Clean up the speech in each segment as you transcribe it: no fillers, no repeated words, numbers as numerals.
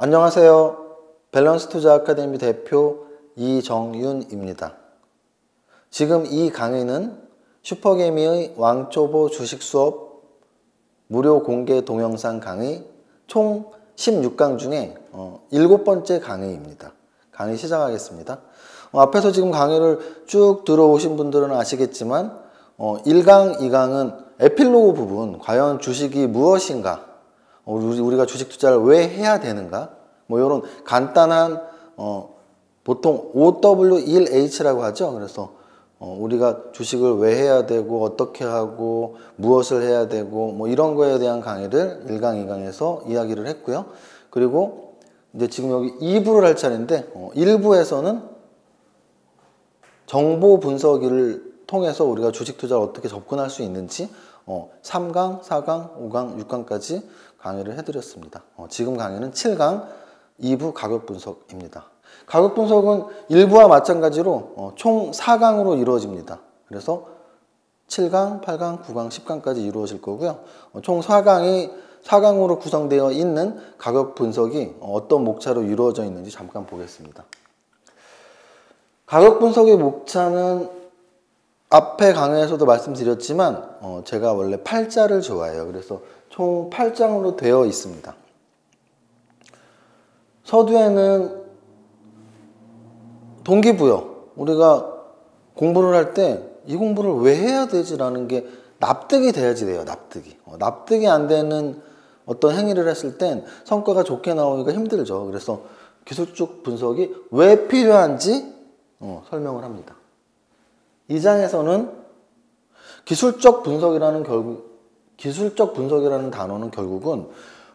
안녕하세요. 밸런스 투자 아카데미 대표 이정윤입니다. 지금 이 강의는 슈퍼개미의 왕초보 주식 수업 무료 공개 동영상 강의 총 16강 중에 7번째 강의입니다. 강의 시작하겠습니다. 앞에서 지금 강의를 쭉 들어오신 분들은 아시겠지만 1강, 2강은 에필로그 부분, 과연 주식이 무엇인가, 우리가 주식 투자를 왜 해야 되는가, 이런 간단한 보통 OW1H라고 하죠. 그래서 우리가 주식을 왜 해야 되고 어떻게 하고 무엇을 해야 되고 이런 거에 대한 강의를 1강, 2강에서 이야기를 했고요. 그리고 이제 지금 여기 2부를 할 차례인데 1부에서는 정보 분석을 통해서 우리가 주식 투자를 어떻게 접근할 수 있는지 3강, 4강, 5강, 6강까지 강의를 해드렸습니다. 지금 강의는 7강 2부 가격 분석입니다. 가격 분석은 1부와 마찬가지로 총 4강으로 이루어집니다. 그래서 7강, 8강, 9강, 10강까지 이루어질 거고요. 총 4강으로 구성되어 있는 가격 분석이 어떤 목차로 이루어져 있는지 잠깐 보겠습니다. 가격 분석의 목차는 앞에 강의에서도 말씀드렸지만 제가 원래 8자를 좋아해요. 그래서 총 8장으로 되어 있습니다. 서두에는 동기부여, 우리가 공부를 할 때 이 공부를 왜 해야 되지라는 게 납득이 돼야지 돼요. 납득이 안 되는 어떤 행위를 했을 땐 성과가 좋게 나오기가 힘들죠. 그래서 기술적 분석이 왜 필요한지 설명을 합니다. 이 장에서는 기술적 분석이라는 단어는 결국은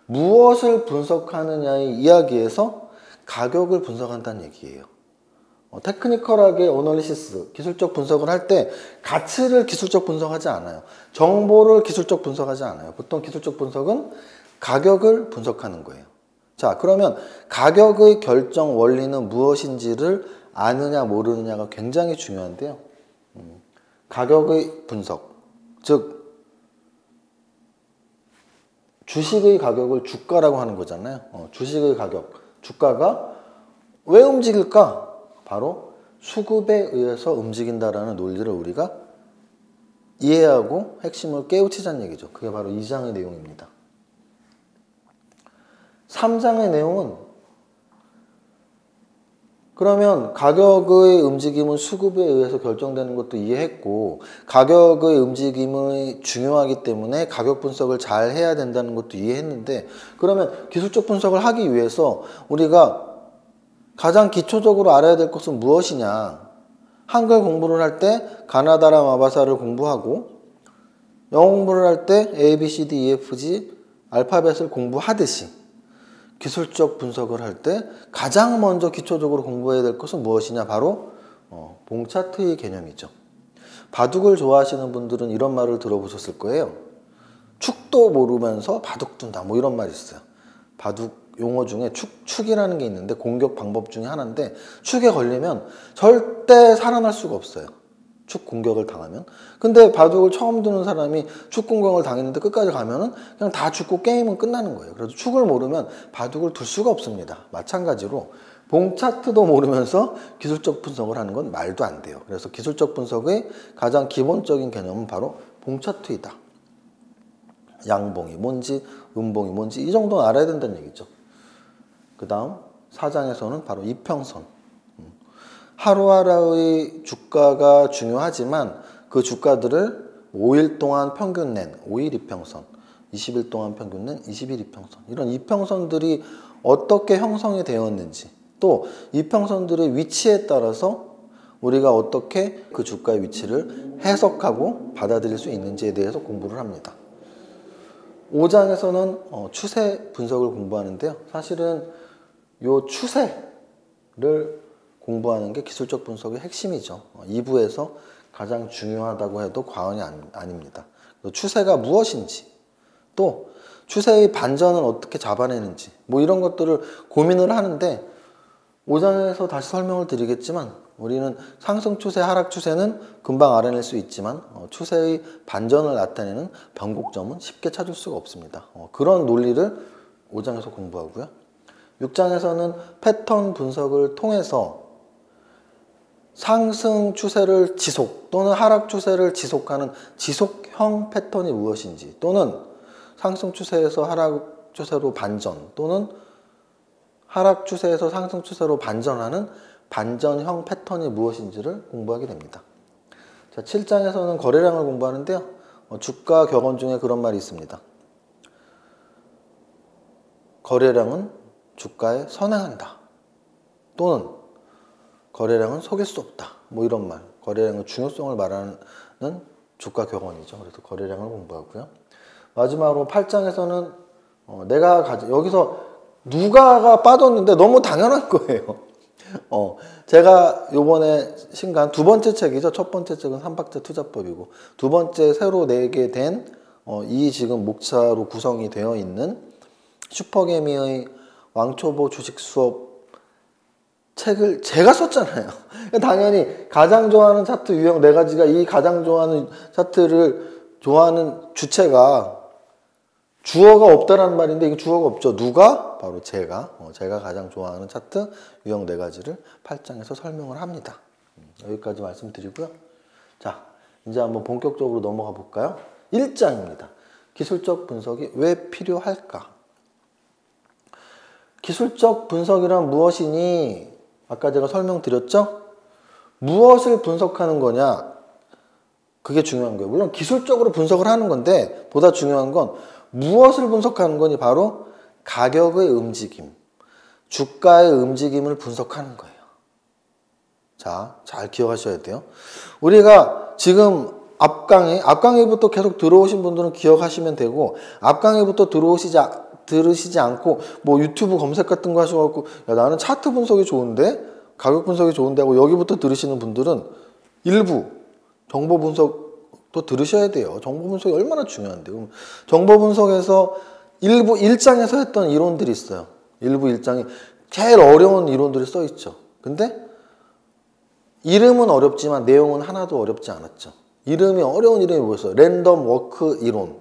무엇을 분석하느냐의 이야기에서 가격을 분석한다는 얘기예요. 테크니컬하게 어널리시스, 기술적 분석을 할 때 가치를 기술적 분석하지 않아요. 정보를 기술적 분석하지 않아요. 보통 기술적 분석은 가격을 분석하는 거예요. 자, 그러면 가격의 결정 원리는 무엇인지를 아느냐 모르느냐가 굉장히 중요한데요. 가격의 분석, 즉 주식의 가격을 주가라고 하는 거잖아요. 주식의 가격, 주가가 왜 움직일까? 바로 수급에 의해서 움직인다라는 논리를 우리가 이해하고 핵심을 깨우치자는 얘기죠. 그게 바로 2장의 내용입니다. 3장의 내용은 그러면 가격의 움직임은 수급에 의해서 결정되는 것도 이해했고 가격의 움직임이 중요하기 때문에 가격 분석을 잘 해야 된다는 것도 이해했는데 그러면 기술적 분석을 하기 위해서 우리가 가장 기초적으로 알아야 될 것은 무엇이냐. 한글 공부를 할 때 가나다라 마바사를 공부하고 영어 공부를 할 때 A, B, C, D, E, F, G 알파벳을 공부하듯이 기술적 분석을 할 때 가장 먼저 기초적으로 공부해야 될 것은 무엇이냐? 바로 봉차트의 개념이죠. 바둑을 좋아하시는 분들은 이런 말을 들어보셨을 거예요. 축도 모르면서 바둑 둔다 이런 말이 있어요. 바둑 용어 중에 축이라는 게 있는데 공격 방법 중에 하나인데 축에 걸리면 절대 살아날 수가 없어요. 축 공격을 당하면. 근데 바둑을 처음 두는 사람이 축 공격을 당했는데 끝까지 가면은 그냥 다 죽고 게임은 끝나는 거예요. 그래서 축을 모르면 바둑을 둘 수가 없습니다. 마찬가지로 봉차트도 모르면서 기술적 분석을 하는 건 말도 안 돼요. 그래서 기술적 분석의 가장 기본적인 개념은 바로 봉차트이다. 양봉이 뭔지 음봉이 뭔지 이 정도는 알아야 된다는 얘기죠. 그 다음 4장에서는 바로 이평선. 하루하루의 주가가 중요하지만 그 주가들을 5일 동안 평균 낸 5일 이평선, 20일 동안 평균 낸 20일 이평선, 이런 이평선들이 어떻게 형성이 되었는지, 또 이평선들의 위치에 따라서 우리가 어떻게 그 주가의 위치를 해석하고 받아들일 수 있는지에 대해서 공부를 합니다. 5장에서는 추세 분석을 공부하는데요. 사실은 이 추세를 공부하는 게 기술적 분석의 핵심이죠. 2부에서 가장 중요하다고 해도 과언이 아닙니다. 추세가 무엇인지, 또 추세의 반전은 어떻게 잡아내는지 이런 것들을 고민을 하는데 5장에서 다시 설명을 드리겠지만 우리는 상승 추세, 하락 추세는 금방 알아낼 수 있지만 추세의 반전을 나타내는 변곡점은 쉽게 찾을 수가 없습니다. 그런 논리를 5장에서 공부하고요. 6장에서는 패턴 분석을 통해서 상승 추세를 지속 또는 하락 추세를 지속하는 지속형 패턴이 무엇인지, 또는 상승 추세에서 하락 추세로 반전, 또는 하락 추세에서 상승 추세로 반전하는 반전형 패턴이 무엇인지를 공부하게 됩니다. 자, 7장에서는 거래량을 공부하는데요. 주가 격언 중에 그런 말이 있습니다. 거래량은 주가에 선행한다. 또는 거래량은 속일 수 없다. 뭐 이런 말. 거래량의 중요성을 말하는 주가 격언이죠. 그래서 거래량을 공부하고요. 마지막으로 8장에서는 여기서 누가가 빠졌는데 너무 당연한 거예요. 제가 요번에 신간 두 번째 책이죠. 첫 번째 책은 삼박자 투자법이고, 두 번째 새로 내게 된 이 지금 목차로 구성이 되어 있는 슈퍼개미의 왕초보 주식 수업 책을 제가 썼잖아요. 당연히 가장 좋아하는 차트 유형 4가지가, 이 가장 좋아하는 차트를 좋아하는 주체가 주어가 없다라는 말인데, 이게 주어가 없죠. 누가? 바로 제가 가장 좋아하는 차트 유형 4가지를 8장에서 설명을 합니다. 여기까지 말씀드리고요. 자, 이제 한번 본격적으로 넘어가 볼까요? 1장입니다. 기술적 분석이 왜 필요할까? 기술적 분석이란 무엇이니? 아까 제가 설명드렸죠? 무엇을 분석하는 거냐? 그게 중요한 거예요. 물론 기술적으로 분석을 하는 건데, 보다 중요한 건 무엇을 분석하는 거니? 바로 가격의 움직임, 주가의 움직임을 분석하는 거예요. 자, 잘 기억하셔야 돼요. 우리가 지금 앞강의부터 계속 들어오신 분들은 기억하시면 되고, 앞강의부터 들으시지 않고 뭐 유튜브 검색 같은 거 하셔갖고 야, 나는 차트 분석이 좋은데, 가격 분석이 좋은데 하고 여기부터 들으시는 분들은 일부 정보 분석도 들으셔야 돼요. 정보 분석이 얼마나 중요한데요. 정보 분석에서 일부 1장에서 했던 이론들이 있어요. 일부 1장이 제일 어려운 이론들이 써 있죠. 근데 이름은 어렵지만 내용은 하나도 어렵지 않았죠. 이름이 어려운 이름이 뭐였어요? 랜덤 워크 이론.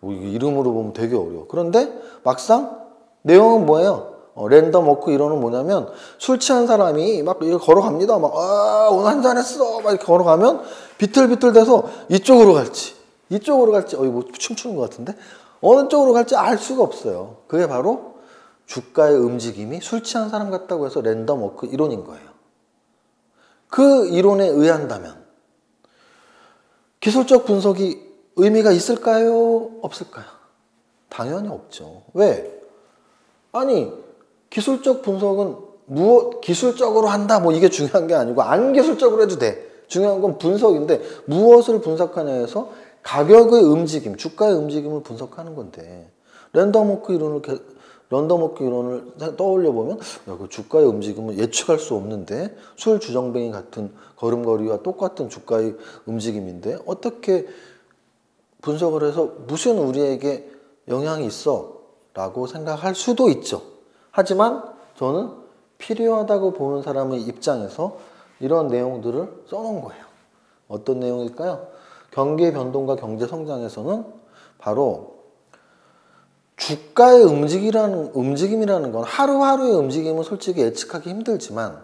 이름으로 보면 되게 어려워. 그런데 막상 내용은 뭐예요? 랜덤 워크 이론은 뭐냐면, 술 취한 사람이 막 이렇게 걸어갑니다. 막 오늘 한잔 했어. 막 이렇게 걸어가면 비틀비틀대서 이쪽으로 갈지 뭐 춤추는 것 같은데, 어느 쪽으로 갈지 알 수가 없어요. 그게 바로 주가의 움직임이 술 취한 사람 같다고 해서 랜덤 워크 이론인 거예요. 그 이론에 의한다면 기술적 분석이 의미가 있을까요? 없을까요? 당연히 없죠. 왜? 아니, 기술적 분석은 기술적으로 한다, 뭐 이게 중요한 게 아니고, 안 기술적으로 해도 돼. 중요한 건 분석인데, 무엇을 분석하냐에서 가격의 움직임, 주가의 움직임을 분석하는 건데, 랜덤워크 이론을 떠올려보면, 야, 그 주가의 움직임을 예측할 수 없는데, 술 주정뱅이 같은 걸음걸이와 똑같은 주가의 움직임인데 어떻게 분석을 해서 무슨 우리에게 영향이 있어? 라고 생각할 수도 있죠. 하지만 저는 필요하다고 보는 사람의 입장에서 이런 내용들을 써놓은 거예요. 어떤 내용일까요? 경기 변동과 경제 성장에서는 바로 주가의 움직임이라는 건, 하루하루의 움직임은 솔직히 예측하기 힘들지만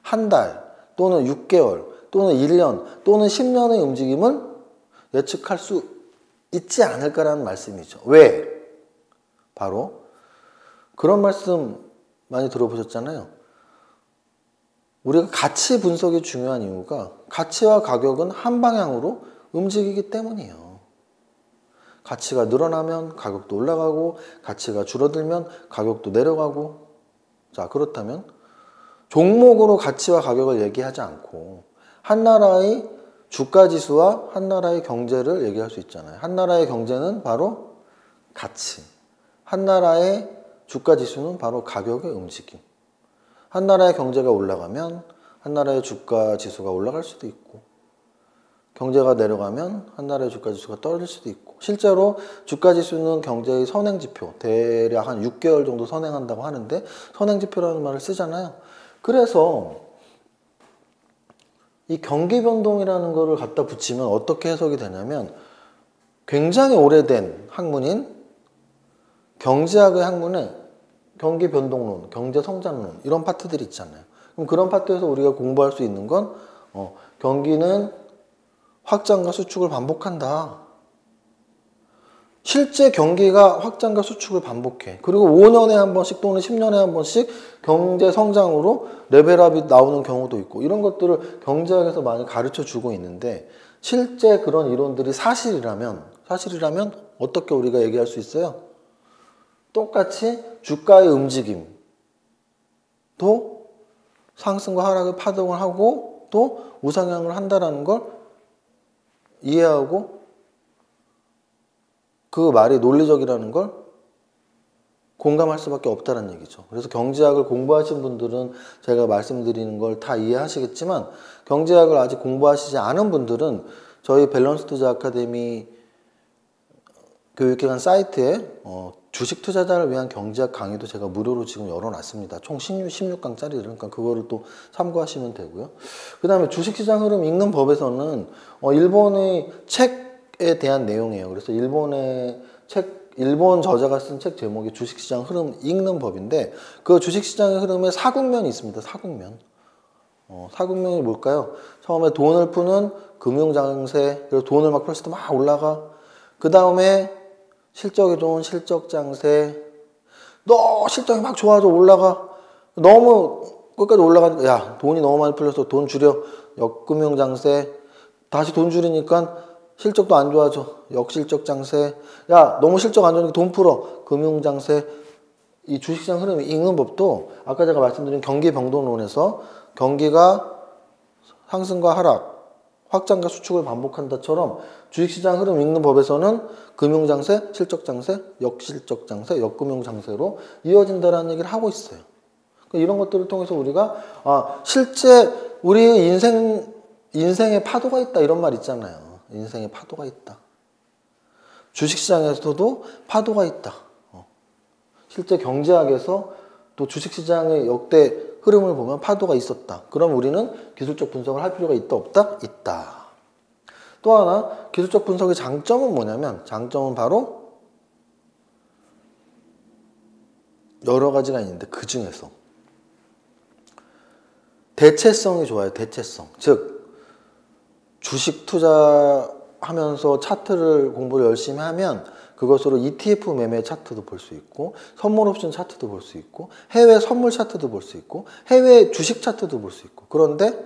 한 달 또는 6개월 또는 1년 또는 10년의 움직임은 예측할 수 있지 않을까라는 말씀이죠. 왜? 바로 그런 말씀 많이 들어보셨잖아요. 우리가 가치 분석이 중요한 이유가, 가치와 가격은 한 방향으로 움직이기 때문이에요. 가치가 늘어나면 가격도 올라가고, 가치가 줄어들면 가격도 내려가고. 자, 그렇다면 종목으로 가치와 가격을 얘기하지 않고 한 나라의 주가 지수와 한 나라의 경제를 얘기할 수 있잖아요. 한 나라의 경제는 바로 가치, 한 나라의 주가 지수는 바로 가격의 움직임. 한 나라의 경제가 올라가면 한 나라의 주가 지수가 올라갈 수도 있고, 경제가 내려가면 한 나라의 주가 지수가 떨어질 수도 있고. 실제로 주가 지수는 경제의 선행지표, 대략 한 6개월 정도 선행한다고 하는데, 선행지표라는 말을 쓰잖아요. 그래서 이 경기 변동이라는 거를 갖다 붙이면 어떻게 해석이 되냐면, 굉장히 오래된 학문인 경제학의 학문에 경기 변동론, 경제 성장론 이런 파트들이 있잖아요. 그럼 그런 파트에서 우리가 공부할 수 있는 건 경기는 확장과 수축을 반복한다. 실제 경기가 확장과 수축을 반복해. 그리고 5년에 한 번씩 또는 10년에 한 번씩 경제 성장으로 레벨업이 나오는 경우도 있고 이런 것들을 경제학에서 많이 가르쳐 주고 있는데 실제 그런 이론들이 사실이라면 어떻게 우리가 얘기할 수 있어요? 똑같이 주가의 움직임도 상승과 하락을 파동을 하고 또 우상향을 한다라는 걸 이해하고 그 말이 논리적이라는 걸 공감할 수밖에 없다는 얘기죠. 그래서 경제학을 공부하신 분들은 제가 말씀드리는 걸 다 이해하시겠지만 경제학을 아직 공부하시지 않은 분들은 저희 밸런스 투자 아카데미 교육기관 사이트에 주식 투자자를 위한 경제학 강의도 제가 무료로 지금 열어놨습니다. 총 16강짜리를. 그러니까 그거를 또 참고하시면 되고요. 그 다음에 주식시장 흐름 읽는 법에서는 일본의 책에 대한 내용이에요. 그래서 일본 저자가 쓴 책 제목이 주식시장 흐름 읽는 법인데 그 주식시장의 흐름에 사국면이 있습니다. 사국면. 사국면이 뭘까요? 처음에 돈을 푸는 금융장세, 그리고 돈을 막 풀었을 때 막 올라가. 그 다음에 실적이 좋은 실적장세. 너 실적이 막 좋아져 올라가. 너무 끝까지 올라가니까 야 돈이 너무 많이 풀려서 돈 줄여. 역금융장세. 다시 돈 줄이니까 실적도 안 좋아져. 역실적장세. 야 너무 실적 안 좋으니까 돈 풀어. 금융장세. 이 주식시장 흐름 읽는 법도 아까 제가 말씀드린 경기병동론에서 경기가 상승과 하락, 확장과 수축을 반복한다처럼 주식시장 흐름 읽는 법에서는 금융장세, 실적장세, 역실적장세, 역금융장세로 이어진다라는 얘기를 하고 있어요. 이런 것들을 통해서 우리가 실제 우리 인생에 파도가 있다 이런 말 있잖아요. 인생에 파도가 있다. 주식시장에서도 파도가 있다. 실제 경제학에서 또 주식시장의 역대 흐름을 보면 파도가 있었다. 그럼 우리는 기술적 분석을 할 필요가 있다 없다? 있다. 또 하나 기술적 분석의 장점은 뭐냐면 장점은 바로 여러 가지가 있는데 그 중에서 대체성이 좋아요. 대체성. 즉 주식 투자하면서 차트를 공부를 열심히 하면 그것으로 ETF 매매 차트도 볼 수 있고 선물 옵션 차트도 볼 수 있고 해외 선물 차트도 볼 수 있고 해외 주식 차트도 볼 수 있고 그런데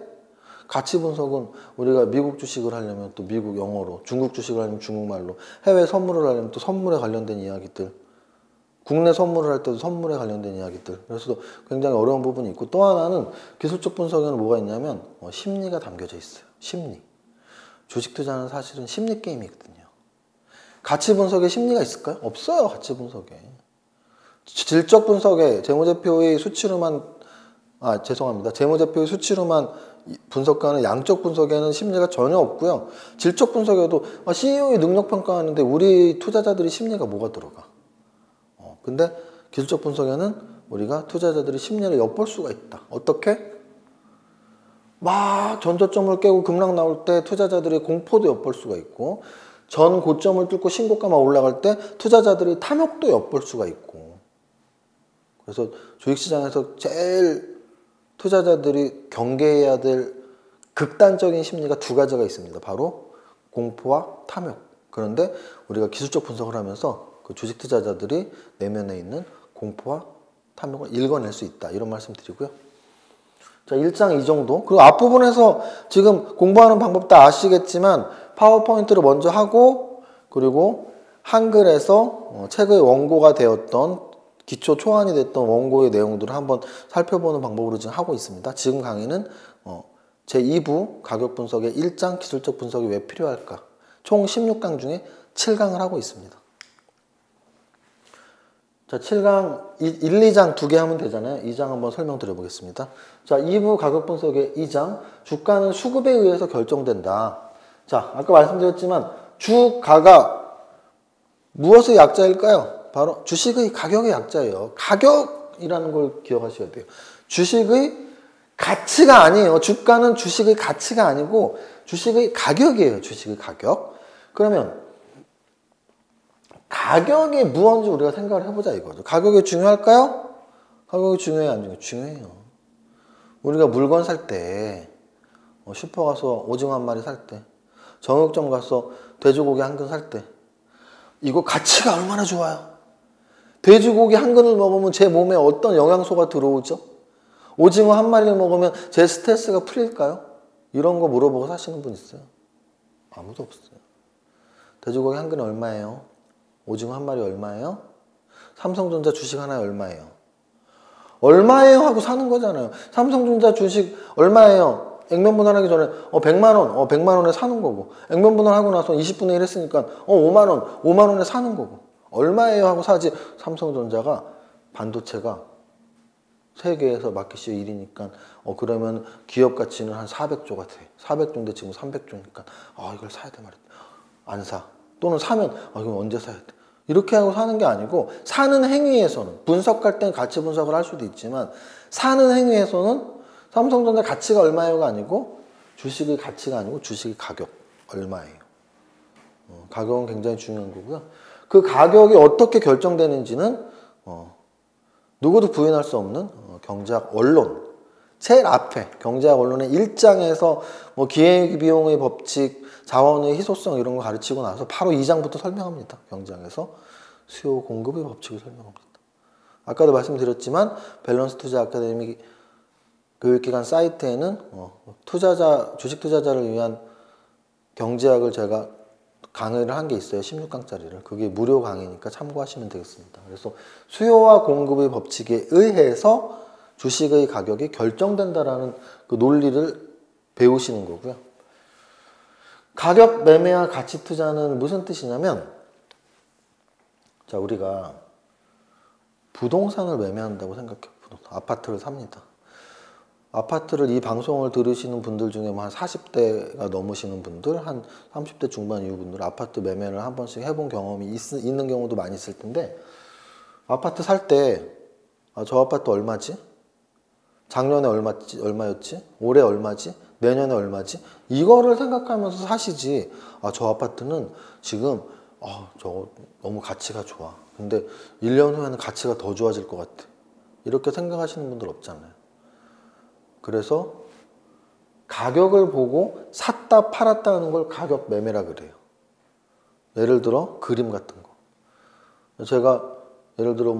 가치 분석은 우리가 미국 주식을 하려면 또 미국 영어로 중국 주식을 하려면 중국말로 해외 선물을 하려면 또 선물에 관련된 이야기들 국내 선물을 할 때도 선물에 관련된 이야기들 그래서 굉장히 어려운 부분이 있고 또 하나는 기술적 분석에는 뭐가 있냐면 심리가 담겨져 있어요. 심리. 주식 투자는 사실은 심리 게임이거든요. 가치 분석에 심리가 있을까요? 없어요. 가치 분석에. 질적 분석에 재무제표의 수치로만 재무제표의 수치로만 분석하는 양적 분석에는 심리가 전혀 없고요. 질적 분석에도 CEO의 능력 평가하는데 우리 투자자들이 심리가 뭐가 들어가? 근데 기술적 분석에는 우리가 투자자들의 심리를 엿볼 수가 있다. 어떻게? 막 전저점을 깨고 급락 나올 때 투자자들의 공포도 엿볼 수가 있고 전 고점을 뚫고 신고가만 올라갈 때 투자자들의 탐욕도 엿볼 수가 있고 그래서 주식시장에서 제일 투자자들이 경계해야 될 극단적인 심리가 두 가지가 있습니다. 바로 공포와 탐욕. 그런데 우리가 기술적 분석을 하면서 그 주식 투자자들이 내면에 있는 공포와 탐욕을 읽어낼 수 있다. 이런 말씀 드리고요. 자, 1장 이 정도. 그리고 앞부분에서 지금 공부하는 방법 다 아시겠지만 파워포인트를 먼저 하고 그리고 한글에서 책의 원고가 되었던 기초 초안이 됐던 원고의 내용들을 한번 살펴보는 방법으로 지금 하고 있습니다. 지금 강의는 제2부 가격 분석의 1장 기술적 분석이 왜 필요할까? 총 16강 중에 7강을 하고 있습니다. 자, 7강 1, 2장 두 개 하면 되잖아요. 2장 한번 설명드려 보겠습니다. 자, 2부 가격 분석의 2장 주가는 수급에 의해서 결정된다. 자, 아까 말씀드렸지만 주가가 무엇의 약자일까요? 바로 주식의 가격의 약자예요. 가격이라는 걸 기억하셔야 돼요. 주식의 가치가 아니에요. 주가는 주식의 가치가 아니고 주식의 가격이에요. 주식의 가격. 그러면 가격이 무엇인지 우리가 생각을 해보자 이거죠. 가격이 중요할까요? 가격이 중요해요, 안 중요해요? 중요해요. 우리가 물건 살 때, 슈퍼 가서 오징어 한 마리 살 때, 정육점 가서 돼지고기 한 근 살 때, 이거 가치가 얼마나 좋아요? 돼지고기 한 근을 먹으면 제 몸에 어떤 영양소가 들어오죠? 오징어 한 마리를 먹으면 제 스트레스가 풀릴까요? 이런 거 물어보고 사시는 분 있어요? 아무도 없어요. 돼지고기 한 근이 얼마예요? 오징어 한 마리 얼마예요? 삼성전자 주식 하나에 얼마예요? 얼마예요? 하고 사는 거잖아요. 삼성전자 주식 얼마예요? 액면 분할하기 전에 100만 원, 100만 원에 사는 거고, 액면 분할하고 나서 20분의 1 했으니까 5만 원, 5만 원에 사는 거고, 얼마예요? 하고 사지. 삼성전자가 반도체가 세계에서 마켓시어 1위니까 그러면 기업 가치는 한 400조가 돼. 400조인데 지금 300조니까 이걸 사야 돼 말이야. 안 사. 또는 사면 이건 언제 사야 돼. 이렇게 하고 사는 게 아니고, 사는 행위에서는, 분석할 땐 가치 분석을 할 수도 있지만, 사는 행위에서는 삼성전자 가치가 얼마예요가 아니고, 주식의 가치가 아니고 주식의 가격 얼마예요. 가격은 굉장히 중요한 거고요. 그 가격이 어떻게 결정되는지는 누구도 부인할 수 없는 경제학 원론, 제일 앞에 경제학 원론의 1장에서 기회비용의 법칙, 자원의 희소성 이런 거 가르치고 나서 바로 2장부터 설명합니다. 경제학에서 수요 공급의 법칙을 설명합니다. 아까도 말씀드렸지만 밸런스 투자 아카데미 교육기관 사이트에는 주식 투자자를 위한 경제학을 제가 강의를 한 게 있어요. 16강짜리를. 그게 무료 강의니까 참고하시면 되겠습니다. 그래서 수요와 공급의 법칙에 의해서 주식의 가격이 결정된다라는 그 논리를 배우시는 거고요. 가격 매매와 가치 투자는 무슨 뜻이냐면, 자, 우리가 부동산을 매매한다고 생각해요. 아파트를 삽니다. 아파트를 이 방송을 들으시는 분들 중에 한 40대가 넘으시는 분들, 한 30대 중반 이후 분들 아파트 매매를 한 번씩 해본 경험이 있는 경우도 많이 있을 텐데, 아파트 살 때 저 아파트 얼마지? 작년에 얼마였지? 올해 얼마지? 내년에 얼마지? 이거를 생각하면서 사시지. 저 아파트는 지금 저거 너무 가치가 좋아. 근데 1년 후에는 가치가 더 좋아질 것 같아. 이렇게 생각하시는 분들 없잖아요. 그래서 가격을 보고 샀다 팔았다 하는 걸 가격 매매라 그래요. 예를 들어 그림 같은 거. 제가 예를 들어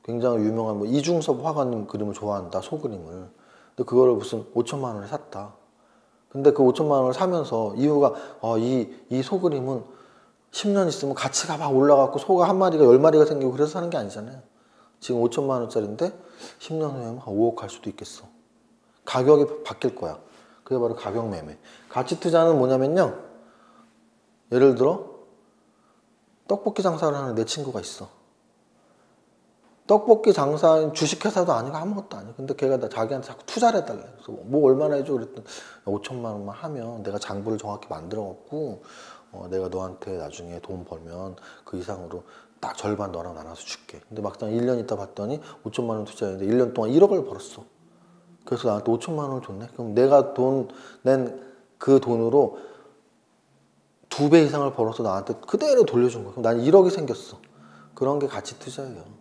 굉장히 유명한 이중섭 화가님 그림을 좋아한다. 소그림을. 근데 그거를 무슨 5천만 원에 샀다. 근데 그 5천만 원을 사면서 이유가 이 소그림은 10년 있으면 가치가 막 올라가고 소가 한 마리가 10마리가 생기고 그래서 사는 게 아니잖아요. 지금 5천만 원짜리인데 10년 후에는 한 5억 갈 수도 있겠어. 가격이 바뀔 거야. 그게 바로 가격 매매. 가치 투자는 뭐냐면요. 예를 들어 떡볶이 장사를 하는 내 친구가 있어. 떡볶이 장사인 주식회사도 아니고 아무것도 아니야. 근데 걔가 자기한테 자꾸 투자를 해달래. 그래서 얼마나 해줘? 그랬더니 5천만 원만 하면 내가 장부를 정확히 만들어갖고 내가 너한테 나중에 돈 벌면 그 이상으로 딱 절반 너랑 나눠서 줄게. 근데 막상 1년 있다 봤더니 5천만 원 투자했는데 1년 동안 1억을 벌었어. 그래서 나한테 5천만 원을 줬네. 그럼 내가 낸 그 돈으로 2배 이상을 벌어서 나한테 그대로 돌려준 거야. 그럼 난 1억이 생겼어. 그런 게 가치 투자예요.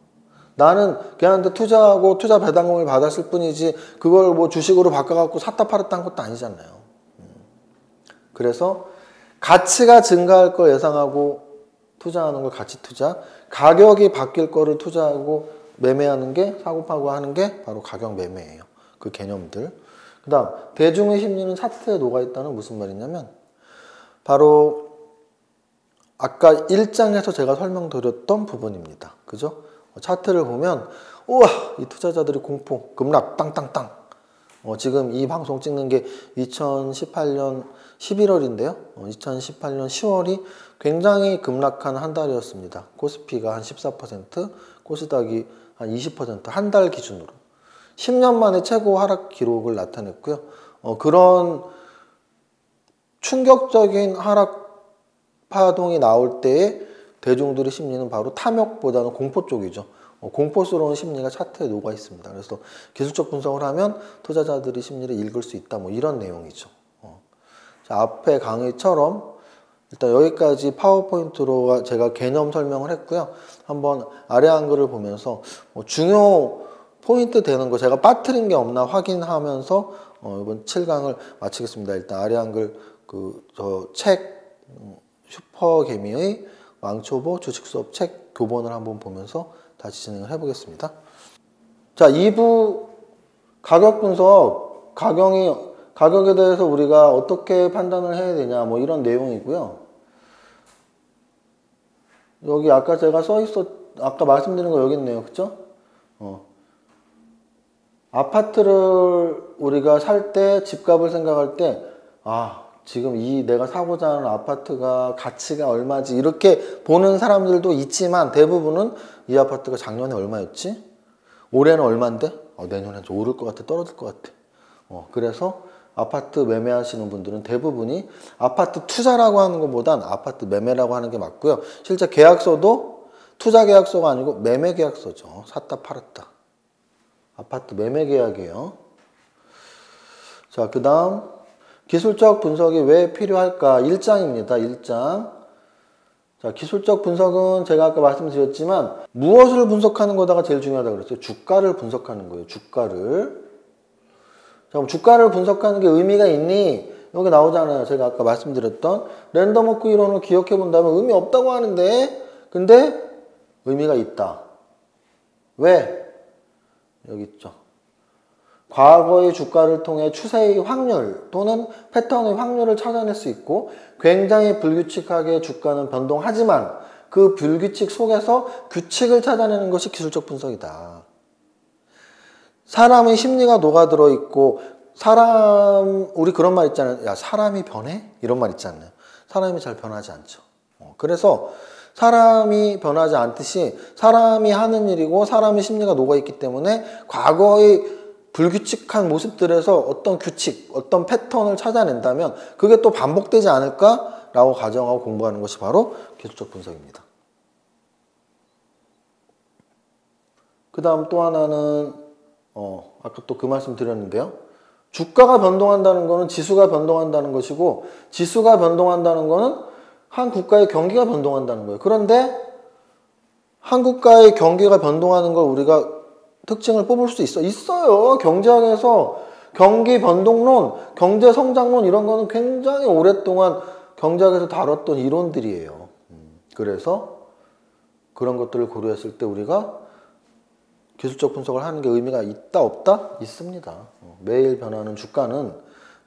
나는 걔한테 투자하고 투자 배당금을 받았을 뿐이지 그걸 주식으로 바꿔갖고 샀다 팔았다 한 것도 아니잖아요. 그래서 가치가 증가할 걸 예상하고 투자하는 걸 가치 투자, 가격이 바뀔 거를 투자하고 매매하는 게, 사고파고 하는 게 바로 가격 매매예요. 그 개념들. 그 다음 대중의 심리는 차트에 녹아있다는 무슨 말이냐면, 바로 아까 1장에서 제가 설명드렸던 부분입니다. 그죠? 차트를 보면 우와, 이 투자자들이 공포, 급락 땅땅땅. 지금 이 방송 찍는 게 2018년 11월인데요. 2018년 10월이 굉장히 급락한 한 달이었습니다. 코스피가 한 14%, 코스닥이 한 20%, 한 달 기준으로. 10년 만에 최고 하락 기록을 나타냈고요. 그런 충격적인 하락 파동이 나올 때에 대중들의 심리는 바로 탐욕보다는 공포 쪽이죠. 공포스러운 심리가 차트에 녹아 있습니다. 그래서 기술적 분석을 하면 투자자들의 심리를 읽을 수 있다. 이런 내용이죠. 자, 앞에 강의처럼 일단 여기까지 파워포인트로 제가 개념 설명을 했고요. 한번 아래 한글을 보면서 중요 포인트 되는 거 제가 빠뜨린 게 없나 확인하면서 이번 7강을 마치겠습니다. 일단 아리한글 저 책 슈퍼개미의 왕초보 주식 수업 책 교본을 한번 보면서 다시 진행을 해보겠습니다. 자, 2부 가격 분석, 가격에 대해서 우리가 어떻게 판단을 해야 되냐, 뭐 이런 내용이고요. 여기 아까 제가 아까 말씀드린 거 여기 있네요. 그쵸? 아파트를 우리가 살 때, 집값을 생각할 때, 지금 내가 사고자 하는 아파트가 가치가 얼마지, 이렇게 보는 사람들도 있지만, 대부분은 이 아파트가 작년에 얼마였지? 올해는 얼마인데? 내년에 좀 오를 것 같아, 떨어질 것 같아. 그래서 아파트 매매하시는 분들은 대부분이 아파트 투자라고 하는 것보단 아파트 매매라고 하는 게 맞고요. 실제 계약서도 투자 계약서가 아니고 매매 계약서죠. 샀다 팔았다. 아파트 매매 계약이에요. 자, 그 다음 기술적 분석이 왜 필요할까? 1장입니다. 1장. 자, 기술적 분석은 제가 아까 말씀드렸지만 무엇을 분석하는 거다가 제일 중요하다고 그랬어요. 주가를 분석하는 거예요. 주가를. 자, 그럼 주가를 분석하는 게 의미가 있니? 여기 나오잖아요. 제가 아까 말씀드렸던 랜덤워크 이론을 기억해 본다면 의미 없다고 하는데, 근데 의미가 있다. 왜? 여기 있죠. 과거의 주가를 통해 추세의 확률 또는 패턴의 확률을 찾아낼 수 있고, 굉장히 불규칙하게 주가는 변동하지만 그 불규칙 속에서 규칙을 찾아내는 것이 기술적 분석이다. 사람의 심리가 녹아들어 있고, 우리 그런 말 있잖아요. 야, 사람이 변해? 이런 말 있잖아요. 사람이 잘 변하지 않죠. 그래서 사람이 변하지 않듯이 사람이 하는 일이고 사람의 심리가 녹아있기 때문에 과거의 불규칙한 모습들에서 어떤 규칙, 어떤 패턴을 찾아낸다면 그게 또 반복되지 않을까라고 가정하고 공부하는 것이 바로 기술적 분석입니다. 그 다음 또 하나는 아까 또 그 말씀 드렸는데요. 주가가 변동한다는 것은 지수가 변동한다는 것이고, 지수가 변동한다는 것은 한 국가의 경기가 변동한다는 거예요. 그런데 한 국가의 경기가 변동하는 걸 우리가 특징을 뽑을 수 있어요. 경제학에서 경기 변동론, 경제 성장론 이런 거는 굉장히 오랫동안 경제학에서 다뤘던 이론들이에요. 그래서 그런 것들을 고려했을 때 우리가 기술적 분석을 하는 게 의미가 있다 없다? 있습니다. 매일 변하는 주가는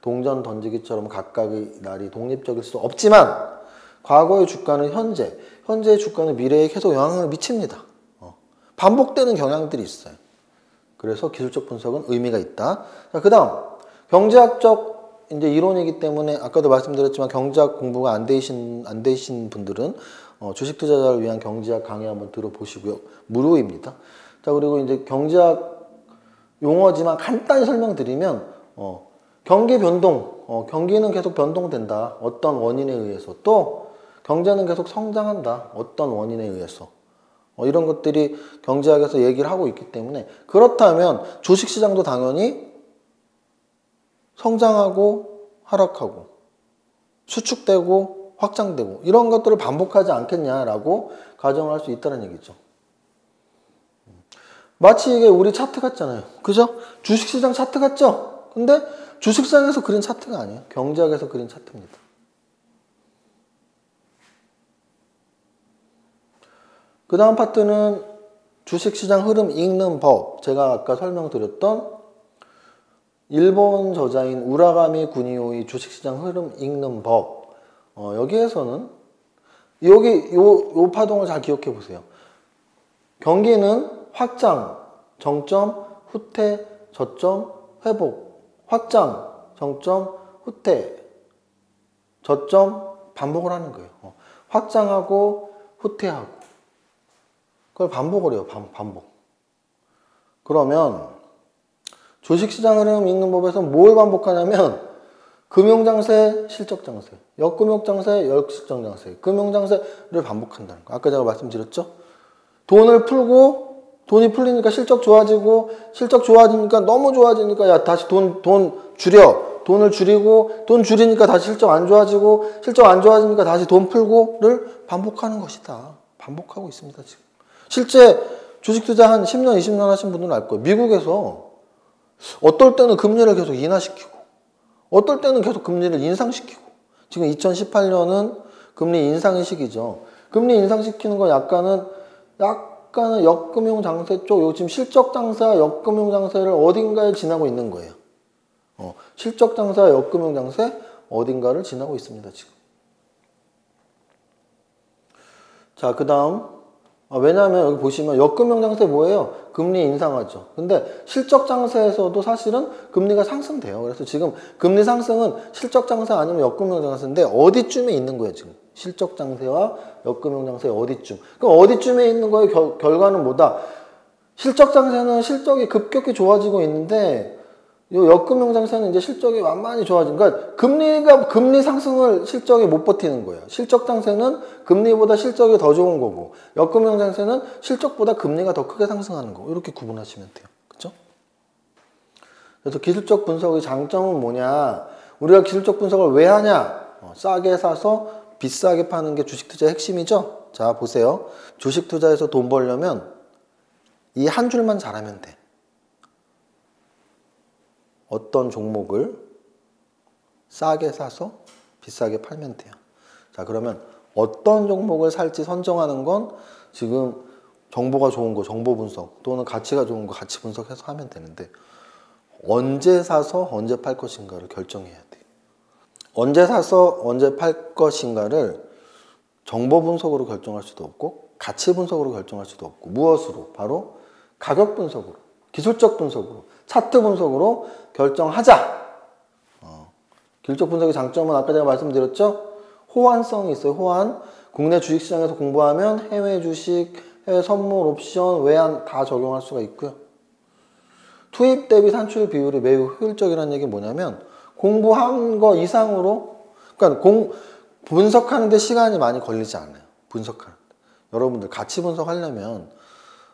동전 던지기처럼 각각의 날이 독립적일 수 없지만 과거의 주가는 현재의 주가는 미래에 계속 영향을 미칩니다. 반복되는 경향들이 있어요. 그래서 기술적 분석은 의미가 있다. 자, 그 다음 경제학적 이제 이론이기 때문에 아까도 말씀드렸지만 경제학 공부가 안 되신 분들은 주식 투자자를 위한 경제학 강의 한번 들어보시고요. 무료입니다. 자, 그리고 이제 경제학 용어지만 간단히 설명드리면 경기 변동, 경기는 계속 변동된다. 어떤 원인에 의해서. 또 경제는 계속 성장한다. 어떤 원인에 의해서. 이런 것들이 경제학에서 얘기를 하고 있기 때문에, 그렇다면 주식시장도 당연히 성장하고 하락하고 수축되고 확장되고 이런 것들을 반복하지 않겠냐라고 가정을 할 수 있다는 얘기죠. 마치 이게 우리 차트 같잖아요. 그죠? 주식시장 차트 같죠? 근데 주식시장에서 그린 차트가 아니에요. 경제학에서 그린 차트입니다. 그 다음 파트는 주식시장 흐름 읽는 법. 제가 아까 설명드렸던 일본 저자인 우라가미 구니오의 주식시장 흐름 읽는 법. 여기에서는 여기 요 파동을 잘 기억해 보세요. 경기는 확장, 정점, 후퇴, 저점, 회복. 확장, 정점, 후퇴, 저점 반복을 하는 거예요. 확장하고 후퇴하고. 그걸 반복을 해요. 반복. 그러면 주식시장 흐름 읽는 법에서 뭘 반복하냐면 금융장세, 실적장세, 역금융장세, 역실적장세, 금융장세를 반복한다는 거. 아까 제가 말씀드렸죠? 돈을 풀고 돈이 풀리니까 실적 좋아지고, 실적 좋아지니까 너무 좋아지니까 야 다시 돈 줄여. 돈을 줄이고, 돈 줄이니까 다시 실적 안 좋아지고, 실적 안 좋아지니까 다시 돈 풀고를 반복하는 것이다. 반복하고 있습니다, 지금. 실제 주식 투자 한 10년, 20년 하신 분들은 알 거예요. 미국에서 어떨 때는 금리를 계속 인하시키고 어떨 때는 계속 금리를 인상시키고 지금 2018년은 금리 인상의 시기죠. 금리 인상시키는 건 약간은 역금융 장세 쪽, 요 지금 실적 장세와 역금융 장세를 어딘가에 지나고 있는 거예요. 실적 장세와 역금융 장세 어딘가를 지나고 있습니다, 지금. 자, 그 다음. 왜냐하면 여기 보시면 역금융 장세 뭐예요? 금리 인상하죠. 근데 실적 장세에서도 사실은 금리가 상승돼요. 그래서 지금 금리 상승은 실적 장세 아니면 역금융 장세인데 어디쯤에 있는 거예요, 지금? 실적 장세와 역금융 장세 어디쯤? 그럼 어디쯤에 있는 거예요? 결과는 뭐다? 실적 장세는 실적이 급격히 좋아지고 있는데 요 역금융 장세는 이제 실적이 완만히 좋아진. 그러니까 금리 상승을 실적이 못 버티는 거예요. 실적 장세는 금리보다 실적이 더 좋은 거고, 역금융 장세는 실적보다 금리가 더 크게 상승하는 거. 이렇게 구분하시면 돼요. 그렇죠? 그래서 기술적 분석의 장점은 뭐냐? 우리가 기술적 분석을 왜 하냐? 싸게 사서 비싸게 파는 게 주식 투자의 핵심이죠. 자, 보세요. 주식 투자에서 돈 벌려면 이 한 줄만 잘하면 돼. 어떤 종목을 싸게 사서 비싸게 팔면 돼요. 자, 그러면 어떤 종목을 살지 선정하는 건 지금 정보가 좋은 거 정보 분석 또는 가치가 좋은 거 가치 분석해서 하면 되는데 언제 사서 언제 팔 것인가를 결정해야 돼요. 언제 사서 언제 팔 것인가를 정보 분석으로 결정할 수도 없고 가치 분석으로 결정할 수도 없고 무엇으로? 바로 가격 분석으로, 기술적 분석으로, 차트 분석으로 결정하자. 기술적 분석의 장점은 아까 제가 말씀드렸죠? 호환성이 있어요. 호환. 국내 주식시장에서 공부하면 해외 주식, 해외 선물, 옵션, 외환 다 적용할 수가 있고요. 투입 대비 산출 비율이 매우 효율적이라는 얘기는 뭐냐면 공부한 거 이상으로 그러니까 분석하는데 시간이 많이 걸리지 않아요. 분석하는데. 여러분들 가치 분석하려면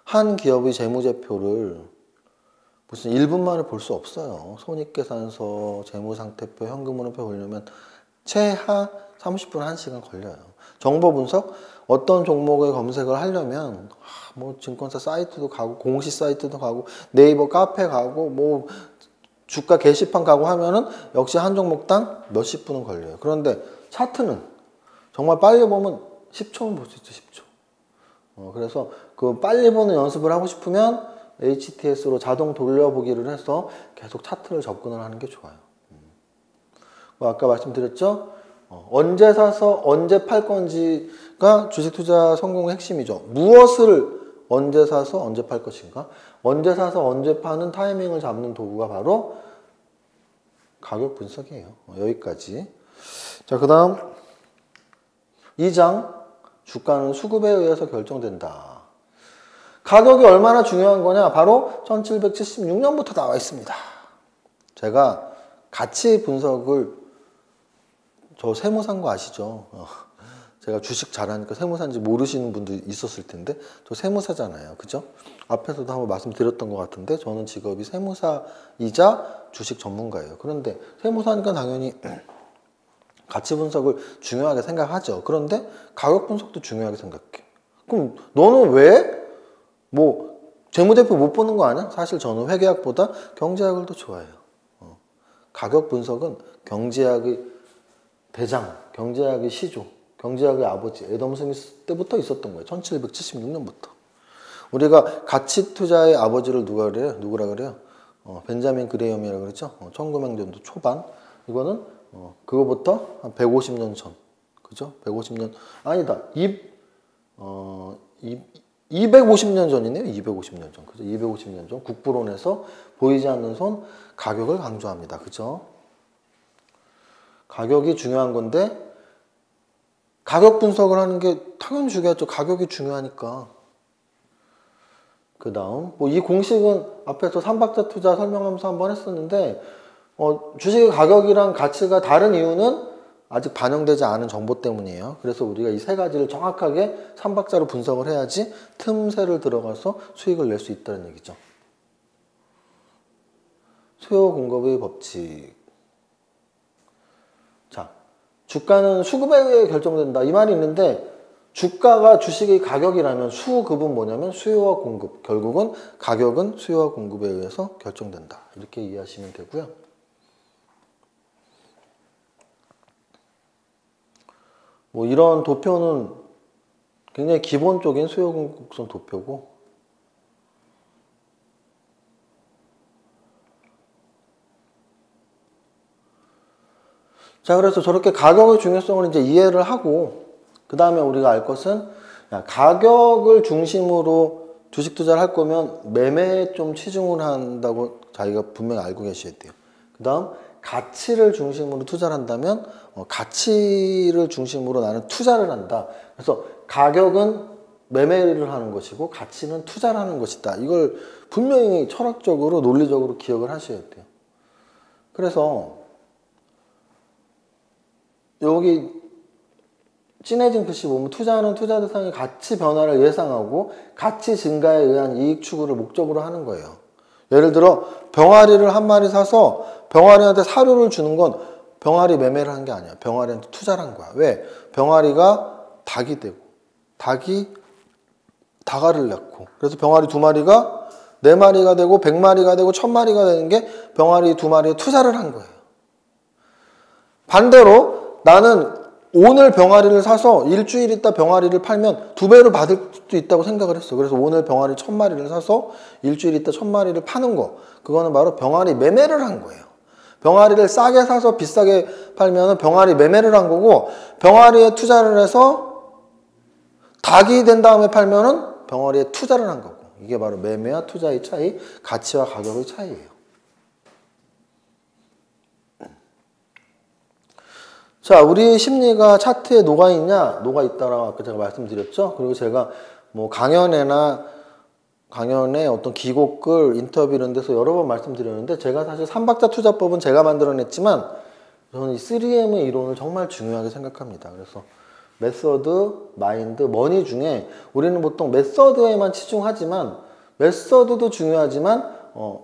한 기업의 재무제표를 무슨 1분 만에 볼 수 없어요. 손익계산서, 재무상태표, 현금흐름표 보려면 최하 30분, 1시간 걸려요. 정보 분석? 어떤 종목을 검색을 하려면 뭐 증권사 사이트도 가고 공시 사이트도 가고 네이버 카페 가고 뭐 주가 게시판 가고 하면은 역시 한 종목당 몇십 분은 걸려요. 그런데 차트는 정말 빨리 보면 10초면 볼 수 있죠. 10초. 그래서 그 빨리 보는 연습을 하고 싶으면 HTS로 자동 돌려보기를 해서 계속 차트를 접근을 하는 게 좋아요. 아까 말씀드렸죠? 언제 사서 언제 팔 건지가 주식 투자 성공의 핵심이죠. 무엇을 언제 사서 언제 팔 것인가? 언제 사서 언제 파는 타이밍을 잡는 도구가 바로 가격 분석이에요. 여기까지. 자, 그 다음 2장 주가는 수급에 의해서 결정된다. 가격이 얼마나 중요한 거냐? 바로 1776년부터 나와 있습니다. 제가 가치 분석을 저 세무사인 거 아시죠? 제가 주식 잘하니까 세무사인지 모르시는 분도 있었을 텐데 저 세무사잖아요. 그죠? 앞에서도 한번 말씀드렸던 것 같은데 저는 직업이 세무사이자 주식 전문가예요. 그런데 세무사니까 당연히 가치 분석을 중요하게 생각하죠. 그런데 가격 분석도 중요하게 생각해. 그럼 너는 왜 뭐 재무제표 못 보는 거 아니야? 사실 저는 회계학보다 경제학을 더 좋아해요. 가격 분석은 경제학의 대장, 경제학의 시조, 경제학의 아버지 애덤 스미스 때부터 있었던 거예요. 1776년부터. 우리가 가치 투자의 아버지를 누구라 그래요? 벤자민 그레이엄이라고 그랬죠? 1900년도 초반. 이거는 그거부터 한 150년 전. 그죠? 150년 아니다. 250년 전이네요. 250년 전. 그죠? 250년 전. 국부론에서 보이지 않는 손 가격을 강조합니다. 그죠? 가격이 중요한 건데 가격 분석을 하는 게 당연히 중요하죠. 가격이 중요하니까. 그 다음 뭐 이 공식은 앞에서 3박자 투자 설명하면서 한번 했었는데 주식의 가격이랑 가치가 다른 이유는 아직 반영되지 않은 정보 때문이에요. 그래서 우리가 이 세 가지를 정확하게 3박자로 분석을 해야지 틈새를 들어가서 수익을 낼 수 있다는 얘기죠. 수요 공급의 법칙. 자, 주가는 수급에 의해 결정된다. 이 말이 있는데 주가가 주식의 가격이라면 수급은 뭐냐면 수요와 공급. 결국은 가격은 수요와 공급에 의해서 결정된다. 이렇게 이해하시면 되고요. 뭐 이런 도표는 굉장히 기본적인 수요 공급선 도표고, 자, 그래서 저렇게 가격의 중요성을 이제 이해를 하고, 그 다음에 우리가 알 것은, 야, 가격을 중심으로 주식 투자를 할 거면 매매에 좀 치중을 한다고 자기가 분명히 알고 계셔야 돼요. 그 다음, 가치를 중심으로 투자를 한다면, 가치를 중심으로 나는 투자를 한다. 그래서 가격은 매매를 하는 것이고, 가치는 투자를 하는 것이다. 이걸 분명히 철학적으로, 논리적으로 기억을 하셔야 돼요. 그래서, 여기 진해진 글씨 보면 투자는 투자 대상의 가치 변화를 예상하고 가치 증가에 의한 이익 추구를 목적으로 하는 거예요. 예를 들어 병아리를 한 마리 사서 병아리한테 사료를 주는 건 병아리 매매를 한 게 아니야. 병아리한테 투자를 한 거야. 왜? 병아리가 닭이 되고 닭이 닭알을 낳고 그래서 병아리 2마리가 4마리가 되고 100마리가 되고 1000마리가 되는 게 병아리 2마리에 투자를 한 거예요. 반대로 나는 오늘 병아리를 사서 일주일 있다 병아리를 팔면 2배로 받을 수도 있다고 생각을 했어. 그래서 오늘 병아리 1000마리를 사서 일주일 있다 1000마리를 파는 거. 그거는 바로 병아리 매매를 한 거예요. 병아리를 싸게 사서 비싸게 팔면 병아리 매매를 한 거고, 병아리에 투자를 해서 닭이 된 다음에 팔면 병아리에 투자를 한 거고. 이게 바로 매매와 투자의 차이, 가치와 가격의 차이예요. 자, 우리 심리가 차트에 녹아있냐? 녹아있다라고 아까 제가 말씀드렸죠? 그리고 제가 뭐 강연에 어떤 기고글, 인터뷰 이런 데서 여러 번 말씀드렸는데, 제가 사실 3박자 투자법은 제가 만들어냈지만, 저는 이 3M의 이론을 정말 중요하게 생각합니다. 그래서 메서드, 마인드, 머니 중에 우리는 보통 메서드에만 치중하지만, 메서드도 중요하지만,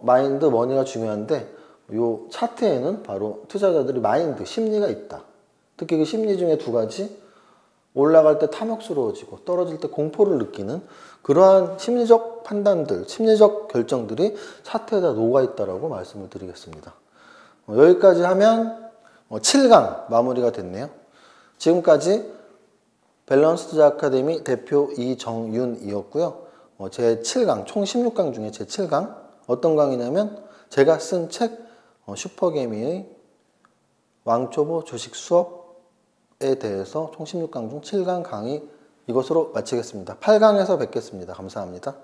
마인드, 머니가 중요한데, 요 차트에는 바로 투자자들이 마인드, 심리가 있다. 특히 그 심리 중에 2가지, 올라갈 때 탐욕스러워지고 떨어질 때 공포를 느끼는 그러한 심리적 판단들, 심리적 결정들이 차트에다 녹아있다라고 말씀을 드리겠습니다. 여기까지 하면 7강 마무리가 됐네요. 지금까지 밸런스 투자 아카데미 대표 이정윤이었고요. 제 7강, 총 16강 중에 제 7강, 어떤 강이냐면 제가 쓴 책 슈퍼개미의 왕초보 주식 수업에 대해서 총 16강 중 7강 강의 이것으로 마치겠습니다. 8강에서 뵙겠습니다. 감사합니다.